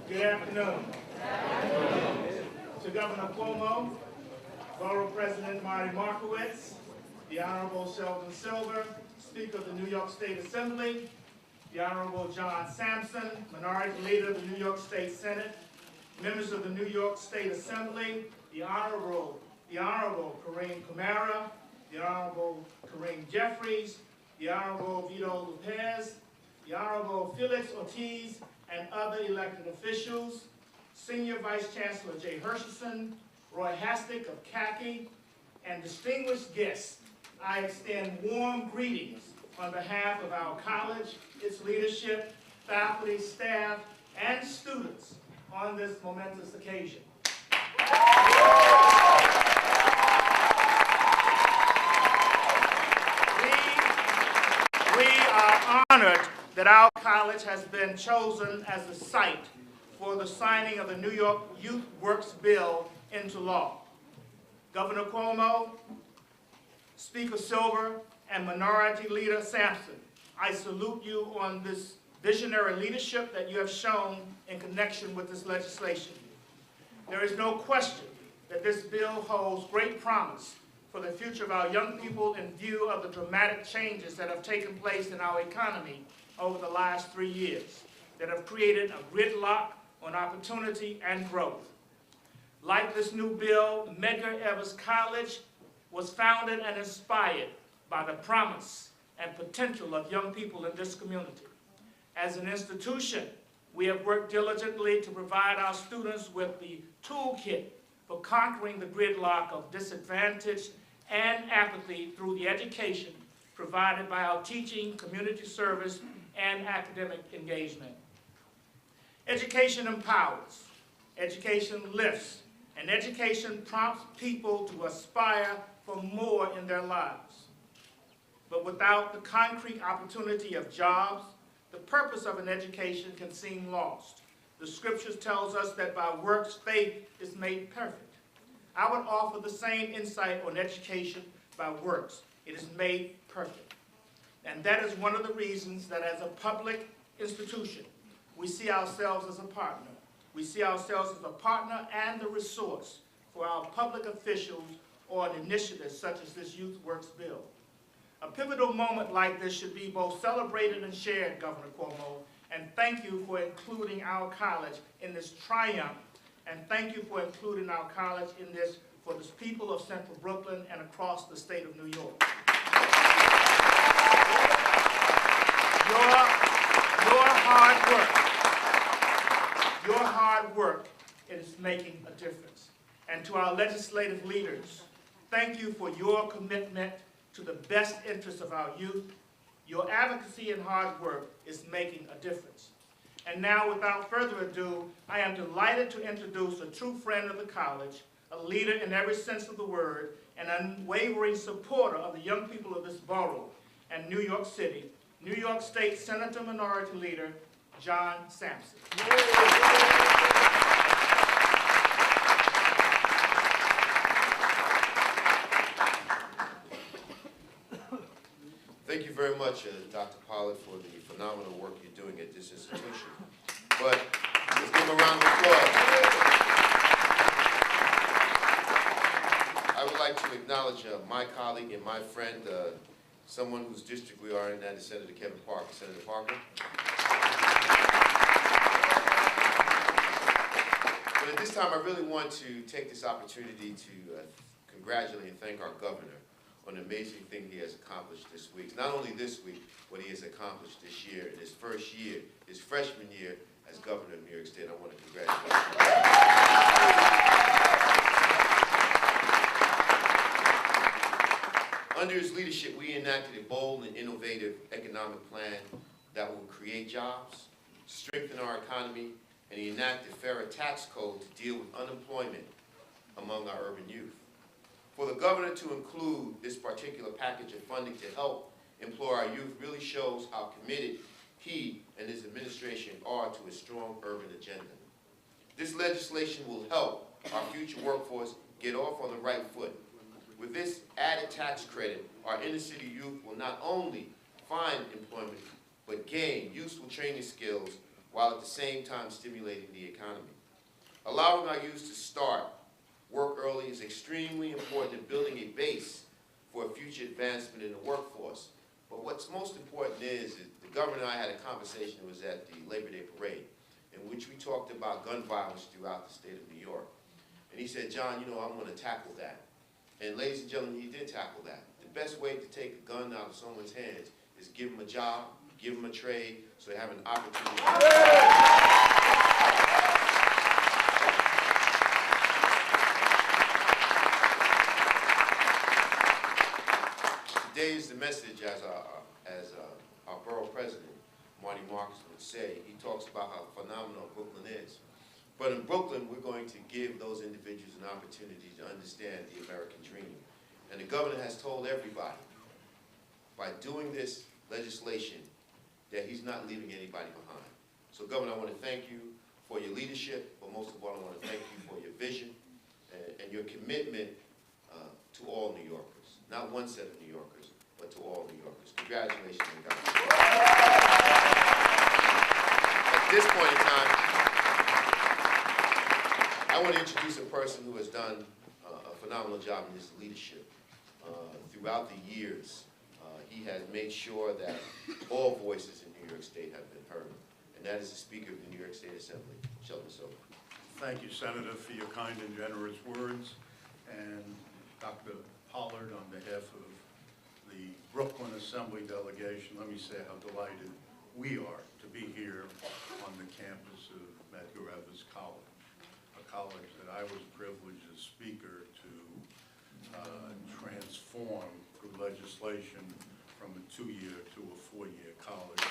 Good afternoon. To Governor Cuomo, Borough President Marty Markowitz, the Honorable Sheldon Silver, Speaker of the New York State Assembly, the Honorable John Sampson, Minority Leader of the New York State Senate, members of the New York State Assembly, the Honorable Kareem Kamara, the Honorable Kareem Jeffries, the Honorable Vito Lopez, the Honorable Felix Ortiz, and other elected officials, Senior Vice Chancellor Jay Hershenson, Roy Hastic of CACI, and distinguished guests, I extend warm greetings on behalf of our college, its leadership, faculty, staff, and students on this momentous occasion. We are honored that our college has been chosen as the site for the signing of the New York Youth Works Bill into law. Governor Cuomo, Speaker Silver, and Minority Leader Sampson, I salute you on this visionary leadership that you have shown in connection with this legislation. There is no question that this bill holds great promise for the future of our young people in view of the dramatic changes that have taken place in our economy over the last 3 years that have created a gridlock on opportunity and growth. Like this new bill, Medgar Evers College was founded and inspired by the promise and potential of young people in this community. As an institution, we have worked diligently to provide our students with the toolkit for conquering the gridlock of disadvantage and apathy through the education provided by our teaching, community service, and academic engagement. Education empowers, education lifts, and education prompts people to aspire for more in their lives. But without the concrete opportunity of jobs, the purpose of an education can seem lost. The scriptures tells us that by works faith is made perfect. I would offer the same insight on education by works. It is made perfect. And that is one of the reasons that as a public institution, we see ourselves as a partner. We see ourselves as a partner and the resource for our public officials on initiatives such as this Youth Works Bill. A pivotal moment like this should be both celebrated and shared, Governor Cuomo, and thank you for including our college in this triumph, and thank you for including our college in this for the people of Central Brooklyn and across the state of New York. Your hard work is making a difference. And to our legislative leaders, thank you for your commitment to the best interests of our youth. Your advocacy and hard work is making a difference. And now, without further ado, I am delighted to introduce a true friend of the college, a leader in every sense of the word, an unwavering supporter of the young people of this borough and New York City, New York State Senator Minority Leader John Sampson. Thank you very much, Dr. Pollard, for the phenomenal work you're doing at this institution. But let's give him a round of applause. I would like to acknowledge my colleague and my friend, someone whose district we are in, that is Senator Kevin Parker. Senator Parker. But at this time, I really want to take this opportunity to congratulate and thank our governor on the amazing thing he has accomplished this week. Not only this week, what he has accomplished this year, in his first year, his freshman year as governor of New York State. I want to congratulate him. Under his leadership, we enacted a bold and innovative economic plan that will create jobs, strengthen our economy, and he enacted a fairer tax code to deal with unemployment among our urban youth. For the governor to include this particular package of funding to help employ our youth really shows how committed he and his administration are to a strong urban agenda. This legislation will help our future workforce get off on the right foot. With this added tax credit, our inner-city youth will not only find employment, but gain useful training skills while at the same time stimulating the economy. Allowing our youth to start work early is extremely important in building a base for future advancement in the workforce. But what's most important is the governor and I had a conversation that was at the Labor Day parade, in which we talked about gun violence throughout the state of New York. And he said, John, you know, I'm going to tackle that. And ladies and gentlemen, he did tackle that. The best way to take a gun out of someone's hands is give them a job, give them a trade, so they have an opportunity. Today is the message, as our borough president, Marty Marcus, would say. He talks about how phenomenal Brooklyn is. But in Brooklyn, we're going to give those individuals an opportunity to understand the American dream. And the governor has told everybody, by doing this legislation, that he's not leaving anybody behind. So, Governor, I want to thank you for your leadership, but most of all, I want to thank you for your vision and your commitment to all New Yorkers. Not one set of New Yorkers, but to all New Yorkers. Congratulations, Governor. At this point in time, I want to introduce a person who has done a phenomenal job in his leadership. Throughout the years, he has made sure that all voices in New York State have been heard, and that is the Speaker of the New York State Assembly, Sheldon Silver. Thank you, Senator, for your kind and generous words. And Dr. Pollard, on behalf of the Brooklyn Assembly delegation, let me say how delighted we are to be here on the campus of Medgar Evers College, a college that I was privileged as Speaker to transform through legislation from a 2-year to a 4-year college.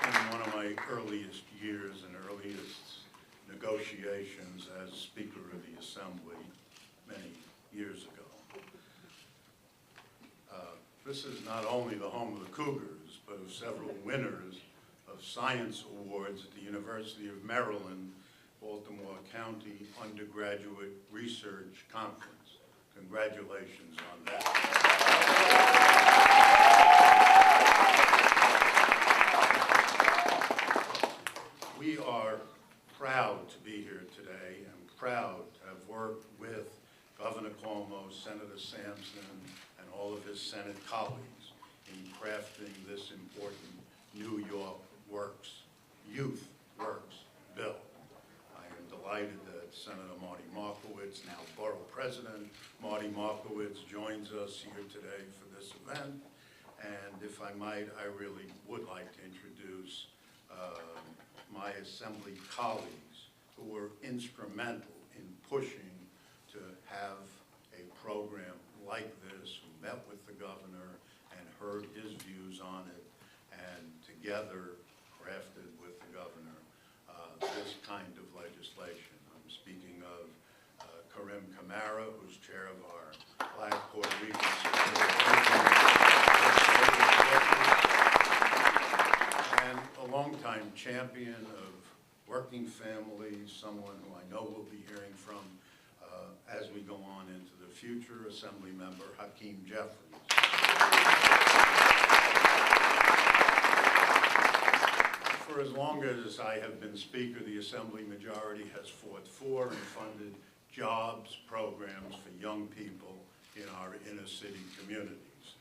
In one of my earliest years and earliest negotiations as Speaker of the Assembly many years ago. This is not only the home of the Cougars, but of several winners of science awards at the University of Maryland, Baltimore County Undergraduate Research Conference. Congratulations on that. We are proud to be here today and proud to have worked with Governor Cuomo, Senator Sampson, and all of his Senate colleagues in crafting this important New York Youth Works bill. I am delighted that Senator Marty Markowitz, now Borough President Marty Markowitz, joins us here today for this event. And if I might, I really would like to introduce my Assembly colleagues who were instrumental in pushing to have a program like this, who met with the governor and heard his views on it, and together crafted with the governor this kind of legislation. I'm speaking of Karim Kamara, who's chair of our Black Puerto Rican and a longtime champion of working families, someone who I know we'll be hearing from as we go on into the future, Assembly Member Hakeem Jeffries. For as long as I have been Speaker, the Assembly majority has fought for and funded jobs programs for young people in our inner city communities.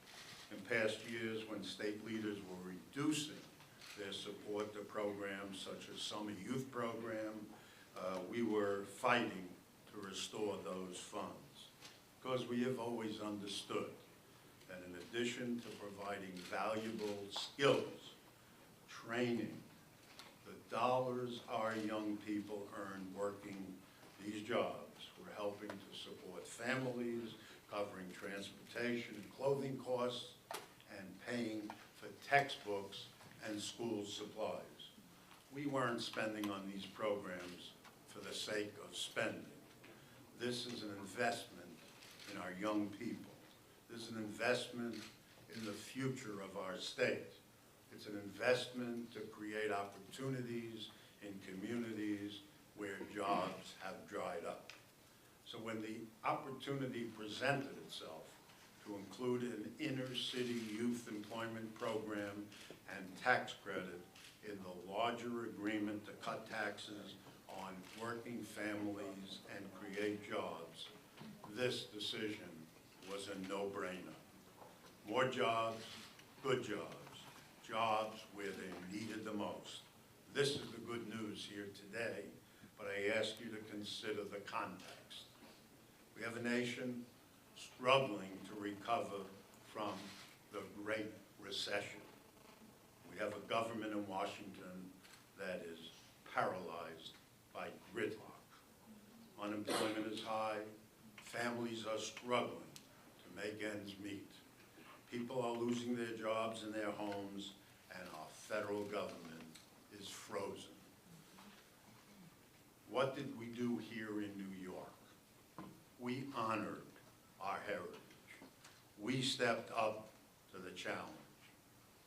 In past years, when state leaders were reducing their support to programs such as Summer Youth Program, we were fighting to restore those funds, because we have always understood that in addition to providing valuable skills, training, the dollars our young people earn working these jobs, we're helping to support families, covering transportation and clothing costs, and paying for textbooks and school supplies. We weren't spending on these programs for the sake of spending. This is an investment in our young people. This is an investment in the future of our state. It's an investment to create opportunities in communities where jobs have dried up. So when the opportunity presented itself to to include an inner-city youth employment program and tax credit in the larger agreement to cut taxes on working families and create jobs, this decision was a no-brainer. More jobs, good jobs, jobs where they're needed the most. This is the good news here today, but I ask you to consider the context. We have a nation struggling to recover from the Great Recession. We have a government in Washington that is paralyzed by gridlock. Unemployment is high. Families are struggling to make ends meet. People are losing their jobs and their homes, and our federal government is frozen. What did we do here in New York? We honored our heritage. We stepped up to the challenge.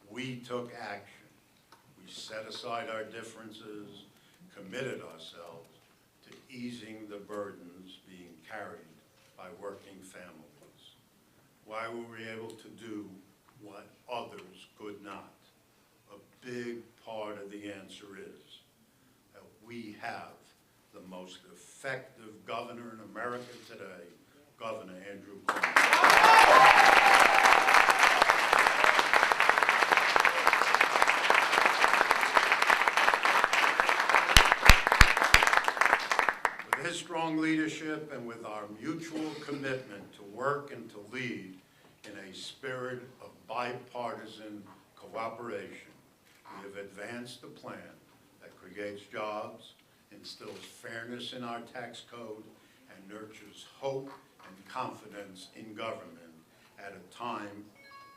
We took action. We set aside our differences, committed ourselves to easing the burdens being carried by working families. Why were we able to do what others could not? A big part of the answer is that we have the most effective governor in America today, Governor Andrew Cuomo. With his strong leadership and with our mutual commitment to work and to lead in a spirit of bipartisan cooperation, we have advanced a plan that creates jobs, instills fairness in our tax code, and nurtures hope and confidence in government at a time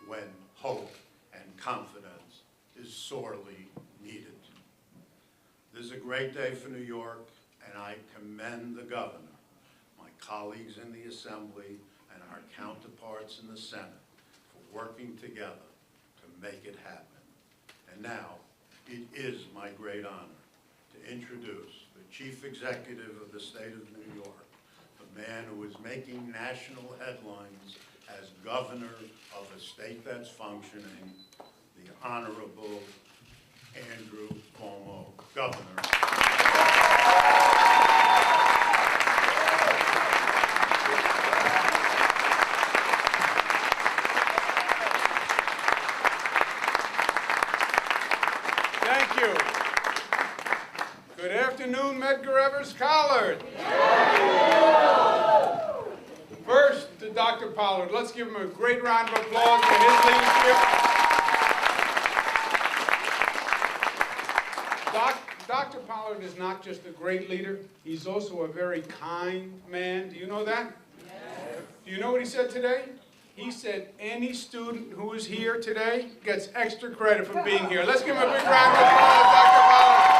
when hope and confidence is sorely needed. This is a great day for New York, and I commend the governor, my colleagues in the Assembly, and our counterparts in the Senate for working together to make it happen. And now, it is my great honor to introduce the Chief Executive of the state of New York, the man who is making national headlines as governor of a state that's functioning, the Honorable Andrew Cuomo, Governor. Thank you. Good afternoon, Medgar Evers Collard. First, to Dr. Pollard. Let's give him a great round of applause for his leadership. Dr. Pollard is not just a great leader, he's also a very kind man. Do you know that? Yes. Do you know what he said today? He said any student who is here today gets extra credit for being here. Let's give him a big round of applause, Dr. Pollard.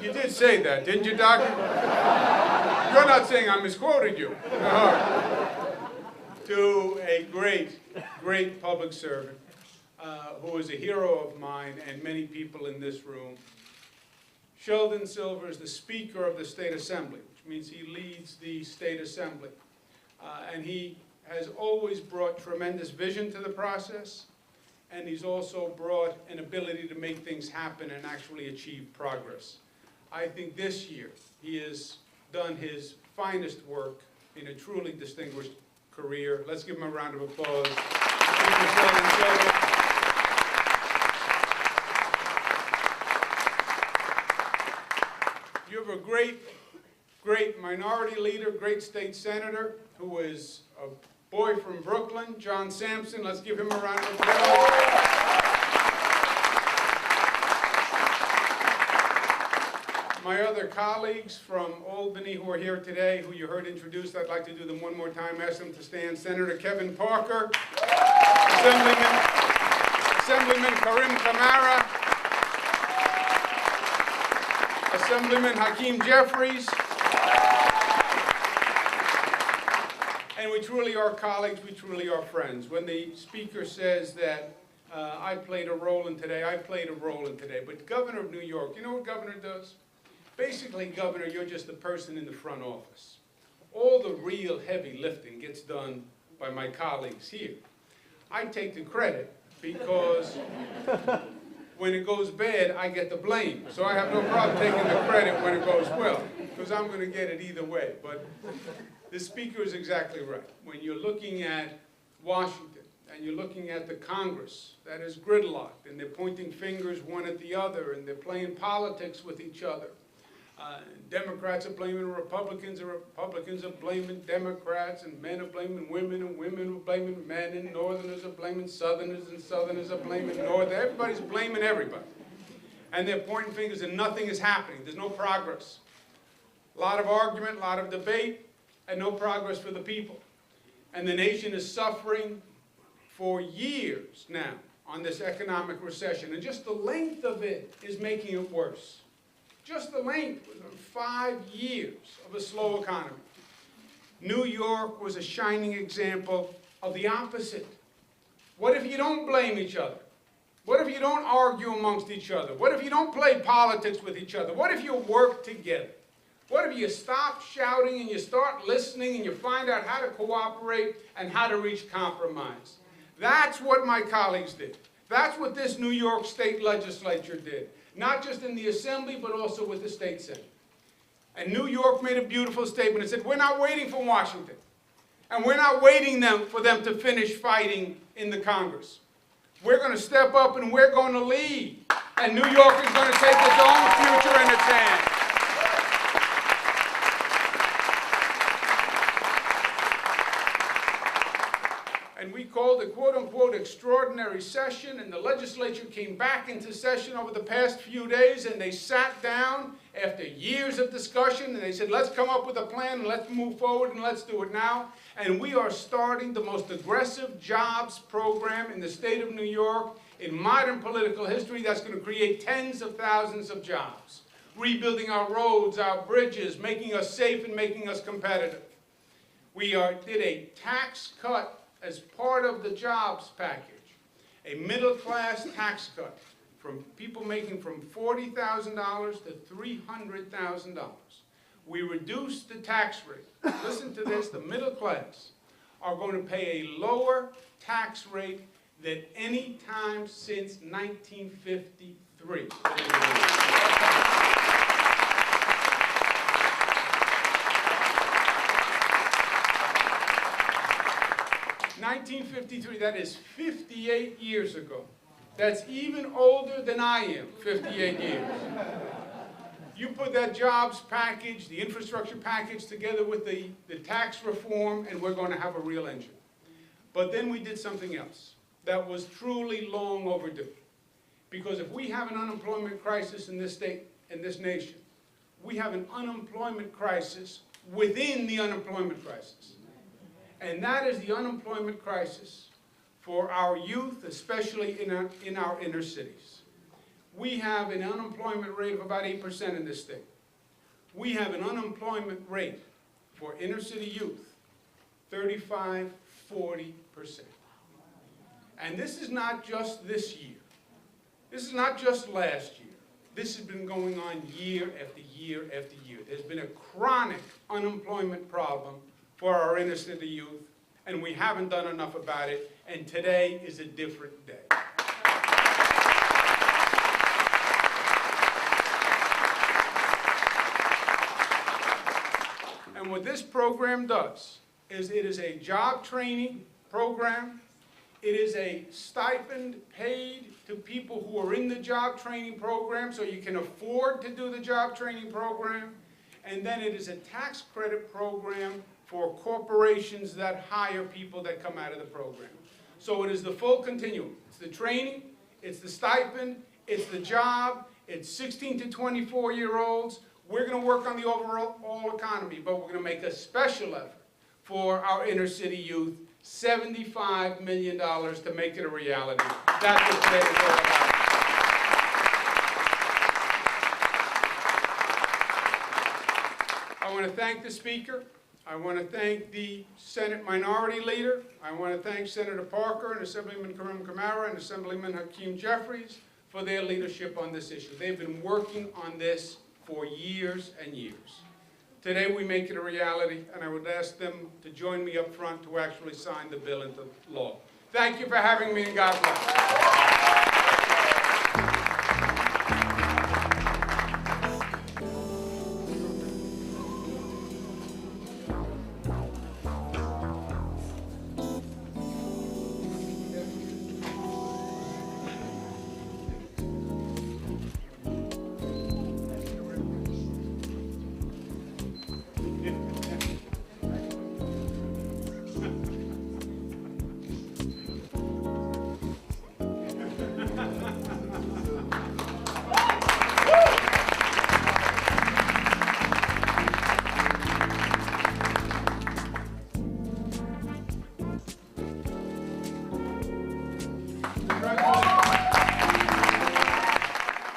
You did say that, didn't you, Doctor? You're not saying I misquoted you. To a great public servant who is a hero of mine and many people in this room. Sheldon Silver is the Speaker of the State Assembly, which means he leads the State Assembly. And he has always brought tremendous vision to the process, and he's also brought an ability to make things happen and actually achieve progress. I think this year he has done his finest work in a truly distinguished career. Let's give him a round of applause. Speaker Sheldon Silver. You have a great minority leader, great state senator, who is a boy from Brooklyn, John Sampson. Let's give him a round of applause. My other colleagues from Albany who are here today, who you heard introduced, I'd like to do them one more time. Ask them to stand. Senator Kevin Parker, Assemblyman Karim Kamara, Assemblyman Hakeem Jeffries, and we truly are colleagues, we truly are friends. When the Speaker says that I played a role in today, I played a role in today. But Governor of New York, you know what Governor does? Basically, Governor, you're just the person in the front office. All the real heavy lifting gets done by my colleagues here. I take the credit because when it goes bad, I get the blame. So I have no problem taking the credit when it goes well, because I'm going to get it either way. But the Speaker is exactly right. When you're looking at Washington and you're looking at the Congress that is gridlocked and they're pointing fingers one at the other and they're playing politics with each other, Democrats are blaming Republicans, and Republicans are blaming Democrats, and men are blaming women, and women are blaming men, and Northerners are blaming Southerners, and Southerners are blaming Northerners. Everybody's blaming everybody. And they're pointing fingers and nothing is happening. There's no progress. A lot of argument, a lot of debate, and no progress for the people. And the nation is suffering for years now on this economic recession, and just the length of it is making it worse. Just the length, 5 years of a slow economy. New York was a shining example of the opposite. What if you don't blame each other? What if you don't argue amongst each other? What if you don't play politics with each other? What if you work together? What if you stop shouting and you start listening and you find out how to cooperate and how to reach compromise? That's what my colleagues did. That's what this New York State Legislature did. Not just in the Assembly, but also with the State Senate. And New York made a beautiful statement. It said, we're not waiting for Washington. And we're not waiting for them to finish fighting in the Congress. We're going to step up and we're going to lead. And New York is going to take its own future in its hands. And we called a quote-unquote extraordinary session, and the legislature came back into session over the past few days, and they sat down after years of discussion, and they said, let's come up with a plan, and let's move forward, and let's do it now. And we are starting the most aggressive jobs program in the state of New York in modern political history that's going to create tens of thousands of jobs, rebuilding our roads, our bridges, making us safe and making us competitive. We did a tax cut as part of the jobs package, a middle-class tax cut from people making from $40,000 to $300,000. We reduced the tax rate. Listen to this, the middle class are going to pay a lower tax rate than any time since 1953. 1953, that is 58 years ago. That's even older than I am, 58 years. You put that jobs package, the infrastructure package together with the tax reform, and we're going to have a real engine. But then we did something else that was truly long overdue. Because if we have an unemployment crisis in this state, in this nation, we have an unemployment crisis within the unemployment crisis. And that is the unemployment crisis for our youth, especially in our inner cities. We have an unemployment rate of about 8% in this state. We have an unemployment rate for inner city youth, 35, 40%. And this is not just this year. This is not just last year. This has been going on year after year after year. There's been a chronic unemployment problem for our inner city youth, and we haven't done enough about it, and today is a different day. And what this program does is it is a job training program. It is a stipend paid to people who are in the job training program so you can afford to do the job training program. And then it is a tax credit program for corporations that hire people that come out of the program. So it is the full continuum. It's the training, it's the stipend, it's the job, it's 16 to 24-year-olds. We're going to work on the overall economy, but we're going to make a special effort for our inner city youth, $75 million to make it a reality. That's what today is all about. I want to thank the Speaker. I want to thank the Senate Minority Leader. I want to thank Senator Parker and Assemblyman Karim Kamara and Assemblyman Hakeem Jeffries for their leadership on this issue. They've been working on this for years and years. Today we make it a reality, and I would ask them to join me up front to actually sign the bill into law. Thank you for having me, and God bless.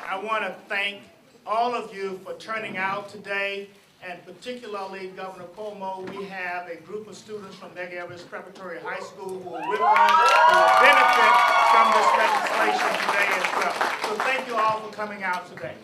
I want to thank all of you for turning out today, and particularly Governor Cuomo. We have a group of students from Medgar Evers Preparatory High School who are with us, who will benefit from this legislation today as well. So thank you all for coming out today.